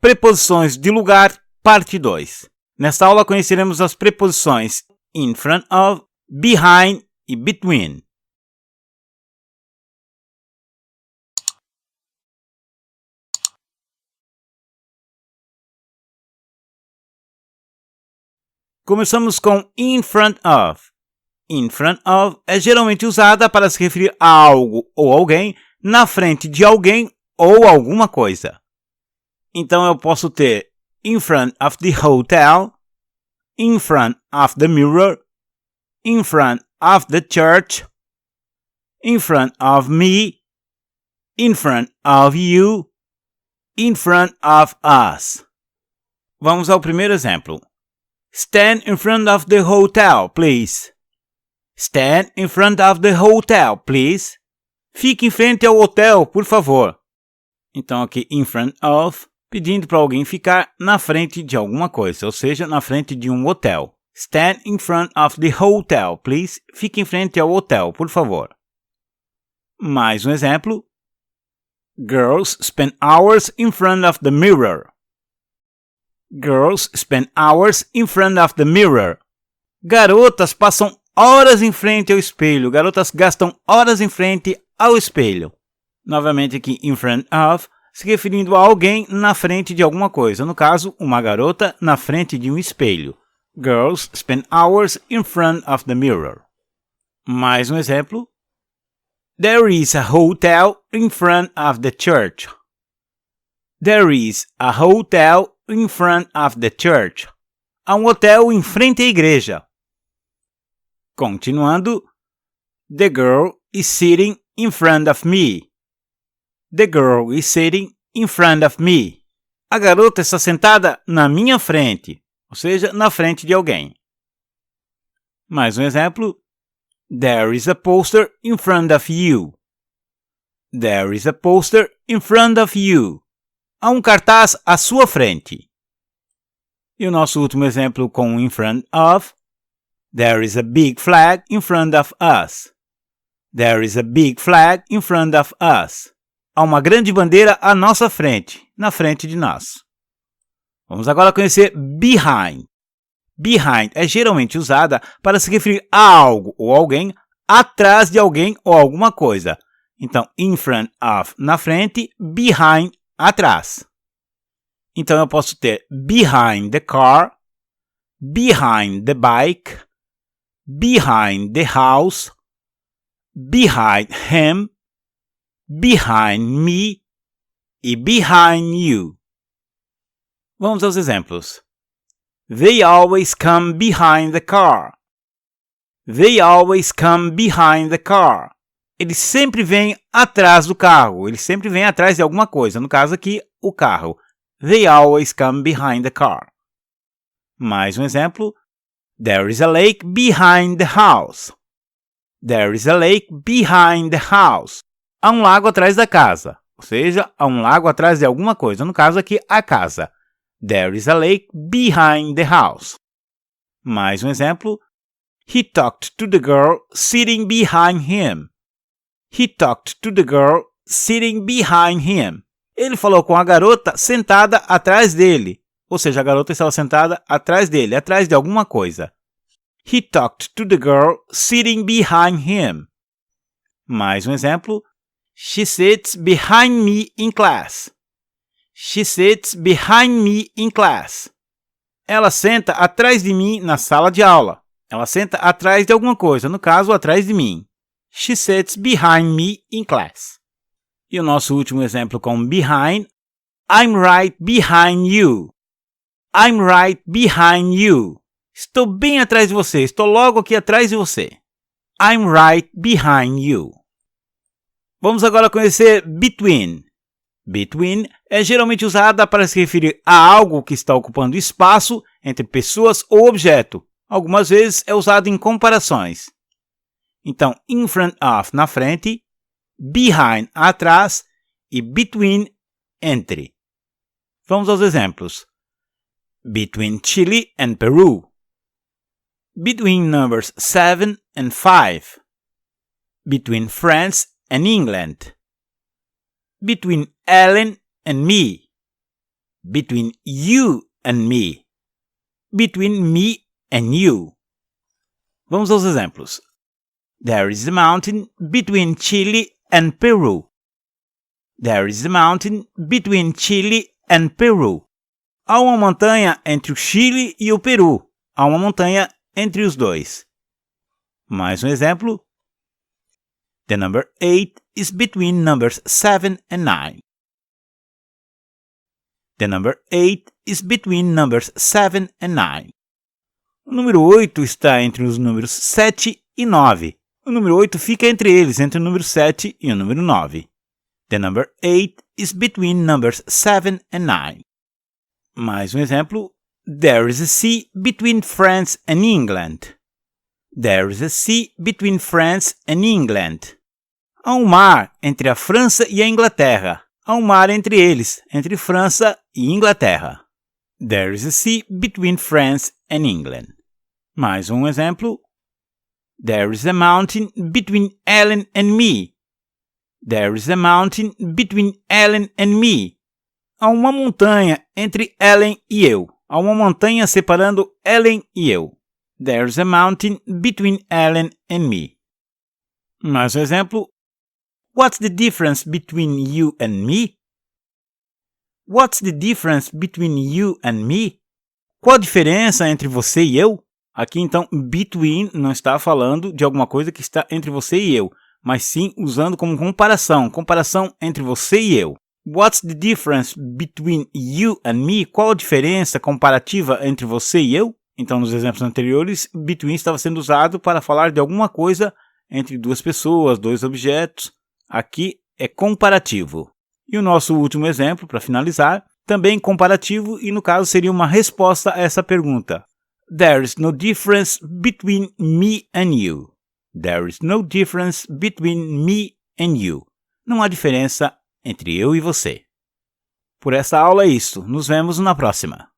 Preposições de lugar, parte 2. Nesta aula conheceremos as preposições in front of, behind e between. Começamos com in front of. In front of é geralmente usada para se referir a algo ou alguém na frente de alguém ou alguma coisa. Então eu posso ter in front of the hotel, in front of the mirror, in front of the church, in front of me, in front of you, in front of us. Vamos ao primeiro exemplo. Stand in front of the hotel, please. Stand in front of the hotel, please. Fique em frente ao hotel, por favor. Então aqui in front of, pedindo para alguém ficar na frente de alguma coisa, ou seja, na frente de um hotel. Stand in front of the hotel, please. Fique em frente ao hotel, por favor. Mais um exemplo. Girls spend hours in front of the mirror. Girls spend hours in front of the mirror. Garotas passam horas em frente ao espelho. Garotas gastam horas em frente ao espelho. Novamente aqui in front of, se referindo a alguém na frente de alguma coisa. No caso, uma garota na frente de um espelho. Girls spend hours in front of the mirror. Mais um exemplo. There is a hotel in front of the church. There is a hotel in front of the church. Há um hotel em frente à igreja. Continuando. The girl is sitting in front of me. The girl is sitting in front of me. A garota está sentada na minha frente, ou seja, na frente de alguém. Mais um exemplo. There is a poster in front of you. There is a poster in front of you. Há um cartaz à sua frente. E o nosso último exemplo com in front of. There is a big flag in front of us. There is a big flag in front of us. Há uma grande bandeira à nossa frente, na frente de nós. Vamos agora conhecer behind. Behind é geralmente usada para se referir a algo ou alguém atrás de alguém ou alguma coisa. Então, in front of, na frente, behind, atrás. Então, eu posso ter behind the car, behind the bike, behind the house, behind him, behind me e behind you. Vamos aos exemplos. They always come behind the car. They always come behind the car. Eles sempre vêm atrás do carro. Eles sempre vêm atrás de alguma coisa. No caso aqui, o carro. They always come behind the car. Mais um exemplo. There is a lake behind the house. There is a lake behind the house. Há um lago atrás da casa. Ou seja, há um lago atrás de alguma coisa. No caso aqui, a casa. There is a lake behind the house. Mais um exemplo. He talked to the girl sitting behind him. He talked to the girl sitting behind him. Ele falou com a garota sentada atrás dele. Ou seja, a garota estava sentada atrás dele, atrás de alguma coisa. He talked to the girl sitting behind him. Mais um exemplo. She sits behind me in class. She sits behind me in class. Ela senta atrás de mim na sala de aula. Ela senta atrás de alguma coisa, no caso, atrás de mim. She sits behind me in class. E o nosso último exemplo com behind. I'm right behind you. I'm right behind you. Estou bem atrás de você. Estou logo aqui atrás de você. I'm right behind you. Vamos agora conhecer between. Between é geralmente usada para se referir a algo que está ocupando espaço entre pessoas ou objeto. Algumas vezes é usado em comparações. Então, in front of, na frente, behind, atrás e between, entre. Vamos aos exemplos. Between Chile and Peru. Between numbers 7 and 5. Between France and England. Between Ellen and me. between you and me. Between me and you. Vamos aos exemplos. There is a mountain between Chile and Peru. There is a mountain between Chile and Peru. Há uma montanha entre o Chile e o Peru. Há uma montanha entre os dois. Mais um exemplo. The number 8 is between numbers 7 and 9. The number 8 is between numbers 7 and 9. O número 8 está entre os números 7 e 9. O número 8 fica entre eles, entre o número 7 e o número 9. The number 8 is between numbers 7 and 9. Mais um exemplo. There is a sea between France and England. There is a sea between France and England. Há um mar entre a França e a Inglaterra. Há um mar entre eles, entre França e Inglaterra. There is a sea between France and England. Mais um exemplo. There is a mountain between Ellen and me. There is a mountain between Ellen and me. Há uma montanha entre Ellen e eu. Há uma montanha separando Ellen e eu. There's a mountain between Ellen and me. Mais um exemplo. What's the difference between you and me? What's the difference between you and me? Qual a diferença entre você e eu? Aqui então, between não está falando de alguma coisa que está entre você e eu, mas sim usando como comparação entre você e eu. What's the difference between you and me? Qual a diferença comparativa entre você e eu? Então, nos exemplos anteriores, between estava sendo usado para falar de alguma coisa entre duas pessoas, dois objetos. Aqui é comparativo. E o nosso último exemplo, para finalizar, também comparativo e no caso seria uma resposta a essa pergunta. There is no difference between me and you. There is no difference between me and you. Não há diferença entre eu e você. Por essa aula é isso. Nos vemos na próxima.